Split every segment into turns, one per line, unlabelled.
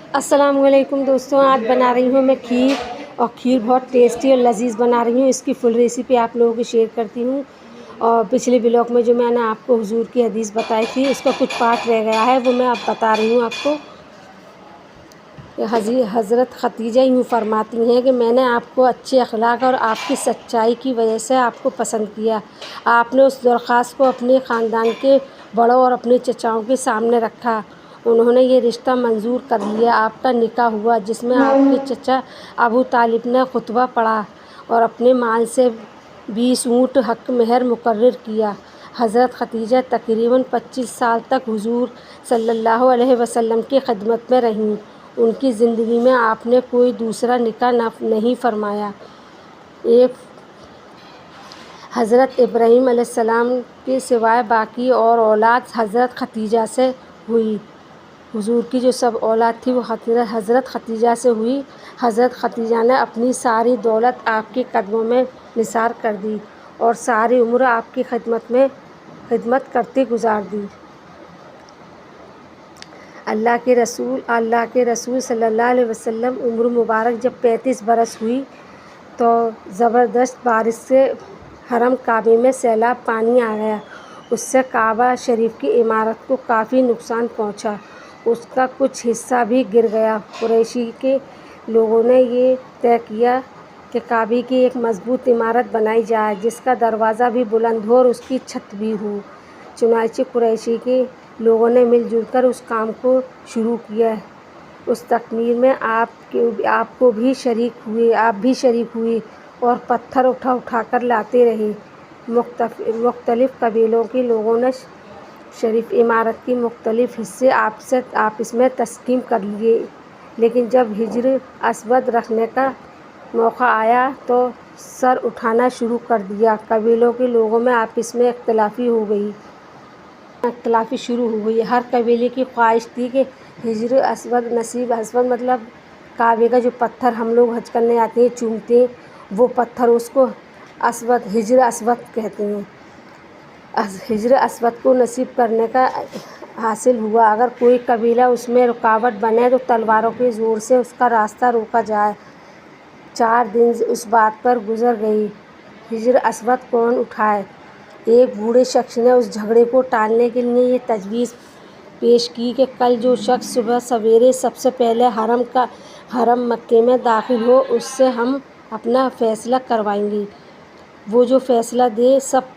अस्सलाम वालेकुम दोस्तों, आज बना रही हूँ मैं खीर। और खीर बहुत टेस्टी और लजीज बना रही हूँ। इसकी फुल रेसिपी आप लोगों को शेयर करती हूँ। और पिछले ब्लॉग में जो मैंने आपको हुजूर की हदीस बताई थी, उसका कुछ पार्ट रह गया है, वो मैं अब बता रही हूँ आपको। हज़रत खदीजा यूँ फरमाती हैं कि मैंने आपको अच्छे अखलाक और आपकी सच्चाई की वजह से आपको पसंद किया। आपने उस दरख्वास्त को अपने ख़ानदान के बड़ों और अपने चचाओं के सामने रखा। उन्होंने ये रिश्ता मंजूर कर लिया। आपका निकाह हुआ, जिसमें आपके चचा अबू तालिब ने खुतबा पढ़ा और अपने माल से 20 ऊँट हक़ महर मुकर्रर किया। हज़रत खदीजा तकरीबन 25 साल तक हुजूर सल्लल्लाहु अलैहि वसल्लम की खिदमत में रहीं। उनकी ज़िंदगी में आपने कोई दूसरा निकाह नहीं फरमाया। एक हज़रत इब्राहीम अलैहिस्सलाम के सिवाय बाकी और औलाद हज़रत खदीजा से हुई। हुजूर की जो सब औलाद थी वो हज़रत खदीजा से हुई। हज़रत खदीजा ने अपनी सारी दौलत आपके कदमों में निसार कर दी और सारी उम्र आपकी खिदमत करते गुजार दी। अल्लाह के रसूल सल्लल्लाहु अलैहि वसल्लम उम्र मुबारक जब 35 बरस हुई तो ज़बरदस्त बारिश से हरम काबे में सैलाब पानी आ गया। उससे काबा शरीफ की इमारत को काफ़ी नुकसान पहुंचा। उसका कुछ हिस्सा भी गिर गया। कुरैशी के लोगों ने ये तय किया कि काबे की एक मजबूत इमारत बनाई जाए, जिसका दरवाज़ा भी बुलंद हो और उसकी छत भी हो। चुनांचे कुरैशी के लोगों ने मिलजुल कर उस काम को शुरू किया। उस तकमीर में आप भी शरीक हुए और पत्थर उठा कर लाते रहे। मुख्तलिफ कबीलों के लोगों ने शरीफ इमारत के मुख्तलिफ हिस्से आपस में तस्कीम कर लिए, लेकिन जब हिजर अस्वद रखने का मौका आया तो सर उठाना शुरू कर दिया। कबीलों के लोगों में आपस में इख्तिलाफ़ी शुरू हो गई। हर कबीले की ख्वाहिश थी कि हिजर अस्वद मतलब काबे का जो पत्थर हम लोग हज करने आते हैं चूमते हैं, वो पत्थर, उसको हिजर अस्वद कहते हैं। हिजर अस्वद को नसीब करने का हासिल हुआ। अगर कोई कबीला उसमें रुकावट बने तो तलवारों के ज़ोर से उसका रास्ता रोका जाए। 4 दिन उस बात पर गुजर गई। हिजर अस्वद कौन उठाए? एक बूढ़े शख्स ने उस झगड़े को टालने के लिए ये तजवीज़ पेश की कि कल जो शख्स सुबह सवेरे सबसे पहले हरम मक्के में दाखिल हो, उससे हम अपना फ़ैसला करवाएंगे। वो जो फ़ैसला दे सब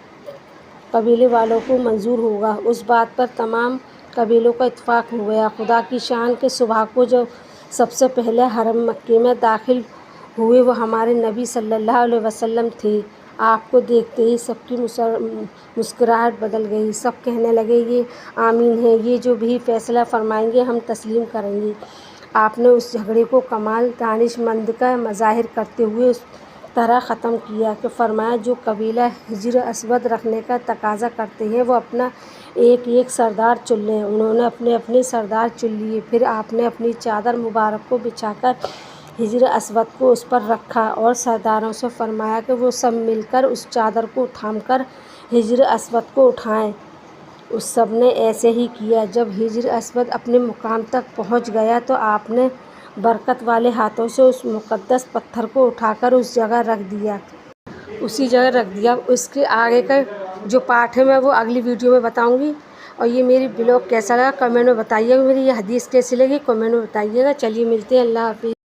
कबीले वालों को मंजूर होगा। उस बात पर तमाम कबीलों का इत्तेफाक हो गया। खुदा की शान के सुबह को जो सबसे पहले हरम मक्के में दाखिल हुए वो हमारे नबी सल्लल्लाहु अलैहि वसल्लम थे। आपको देखते ही सबकी मुस्कुराहट बदल गई। सब कहने लगे, ये आमीन है, ये जो भी फ़ैसला फरमाएंगे हम तस्लीम करेंगे। आपने उस झगड़े को कमाल दानिशमंदी का मज़ाहिर करते हुए उस तरह ख़त्म किया कि फरमाया, जो कबीला हिजर अस्वद रखने का तकाज़ा करते हैं वो अपना एक एक सरदार चुन लें। उन्होंने अपने सरदार चुन लिए। फिर आपने अपनी चादर मुबारक को बिछाकर हिजर अस्वद को उस पर रखा और सरदारों से फरमाया कि वो सब मिलकर उस चादर को थामकर हिजर अस्वद को उठाएं। उस सब ने ऐसे ही किया। जब हिजर अस्वद अपने मुकाम तक पहुंच गया तो आपने बरकत वाले हाथों से उस मुक़द्दस पत्थर को उठाकर उसी जगह रख दिया। उसके आगे का जो पार्ट है मैं वो अगली वीडियो में बताऊंगी। और ये मेरी ब्लॉग कैसा लगा कमेंट में बताइएगा। मेरी ये हदीस कैसी लगी कमेंट में बताइएगा। चलिए मिलते हैं। अल्लाह हाफ़िज़।